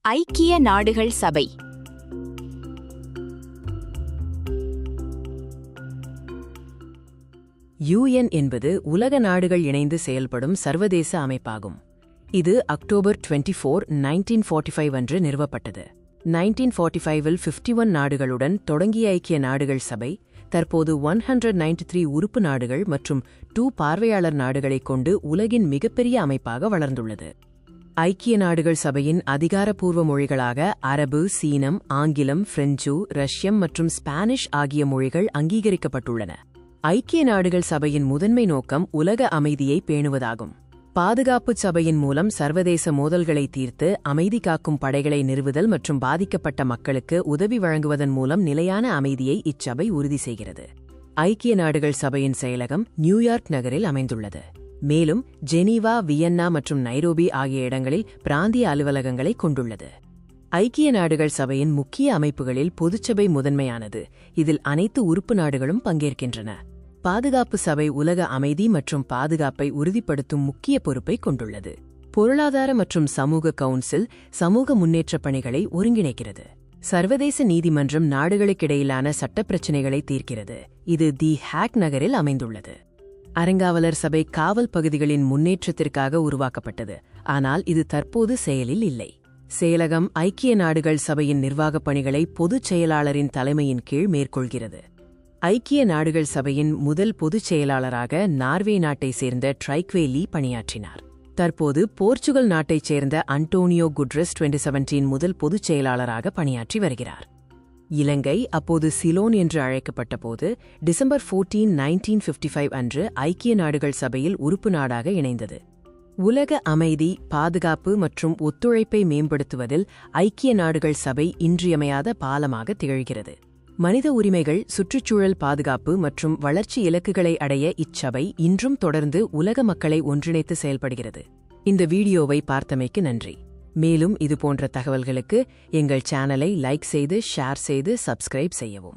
ஐக்கிய நாடுகள் சபை. UN என்பது உலக நாடுகள் இணைந்து செயல்படும் சர்வதேச அமைப்பாகும். இது அக்டோபர் 24, 1945 அன்று நிறுவப்பட்டது. 1945இல் 51 நாடுகளுடன் தொடங்கிய ஐக்கிய நாடுகள் சபை தற்போது 193 உறுப்பு நாடுகள் மற்றும் 2 பார்வையாளர் நாடுகளைக் கொண்டு உலகின் மிகப்பெரிய அமைப்பாக வளர்ந்துள்ளது. ஐக்கிய நாடுகள் சபையின் அதிகாரப்பூர்வ மொழிகளாக அரபு, சீனம், ஆங்கிலம், பிரெஞ்சு, ரஷ்யம் மற்றும் ஸ்பானிஷ் ஆகிய மொழிகள் அங்கீகரிக்கப்பட்டுள்ளன. ஐக்கிய நாடுகள் சபையின் முதன்மை நோக்கம் உலக அமைதியை பேணுவதாகும். பாதுகாப்பு சபையின் மூலம் சர்வதேச மோதல்களை தீர்த்து அமைதி காக்கும் படைகளை நிறுவுதல் மற்றும் பாதிக்கப்பட்ட மக்களுக்கு உதவி வழங்குவதன் மூலம் நிலையான அமைதியை இச்சபை உறுதி செய்கிறது. ஐக்கிய நாடுகள் சபையின் செயலகம் நியூயார்க் நகரில் அமைந்துள்ளது. மேலும் ஜெனீவா, வியன்னா மற்றும் நைரோபி ஆகிய இடங்களில் பிராந்திய அலுவலகங்களை கொண்டுள்ளது. ஐக்கிய நாடுகள் சபையின் முக்கிய அமைப்புகளில் பொதுச்சபை முதன்மையானது. இதில் அனைத்து உறுப்பு நாடுகளும் பங்கேற்கின்றன. பாதுகாப்பு சபை உலக அமைதி மற்றும் பாதுகாப்பை உறுதிப்படுத்தும் முக்கிய பொறுப்பை கொண்டுள்ளது. பொருளாதார மற்றும் சமூக கவுன்சில் சமூக முன்னேற்றப் பணிகளை ஒருங்கிணைக்கிறது. சர்வதேச நீதிமன்றம் நாடுகளுக்கிடையிலான சட்டப்பிரச்சினைகளை தீர்க்கிறது. இது தி ஹேக் நகரில் அமைந்துள்ளது. அறங்காவலர் சபை காவல் பகுதிகளின் முன்னேற்றத்திற்காக உருவாக்கப்பட்டது, ஆனால் இது தற்போது செயலில் இல்லை. செயலகம் ஐக்கிய நாடுகள் சபையின் நிர்வாகப் பணிகளை பொதுச் செயலாளரின் தலைமையின் கீழ் மேற்கொள்கிறது. ஐக்கிய நாடுகள் சபையின் முதல் பொதுச் செயலாளராக நார்வே நாட்டைச் சேர்ந்த ட்ரைக்வே லீ பணியாற்றினார். தற்போது போர்ச்சுகல் நாட்டைச் சேர்ந்த அன்டோனியோ குட்ரஸ் 2017 முதல் பொதுச் செயலாளராக பணியாற்றி வருகிறார். இலங்கை அப்போது சிலோன் என்று அழைக்கப்பட்ட போது டிசம்பர் 14, 1955 அன்று ஐக்கிய நாடுகள் சபையில் உறுப்பு நாடாக இணைந்தது. உலக அமைதி, பாதுகாப்பு மற்றும் ஒத்துழைப்பை மேம்படுத்துவதில் ஐக்கிய நாடுகள் சபை இன்றியமையாத பாலமாக திகழ்கிறது. மனித உரிமைகள், சுற்றுச்சூழல் பாதுகாப்பு மற்றும் வளர்ச்சி இலக்குகளை அடைய இச்சபை இன்றும் தொடர்ந்து உலக மக்களை ஒன்றிணைத்து செயல்படுகிறது. இந்த வீடியோவை பார்த்தமைக்கு நன்றி. மேலும் இதுபோன்ற தகவல்களுக்கு எங்கள் சேனலை லைக் செய்து, ஷேர் செய்து, சப்ஸ்கிரைப் செய்யவும்.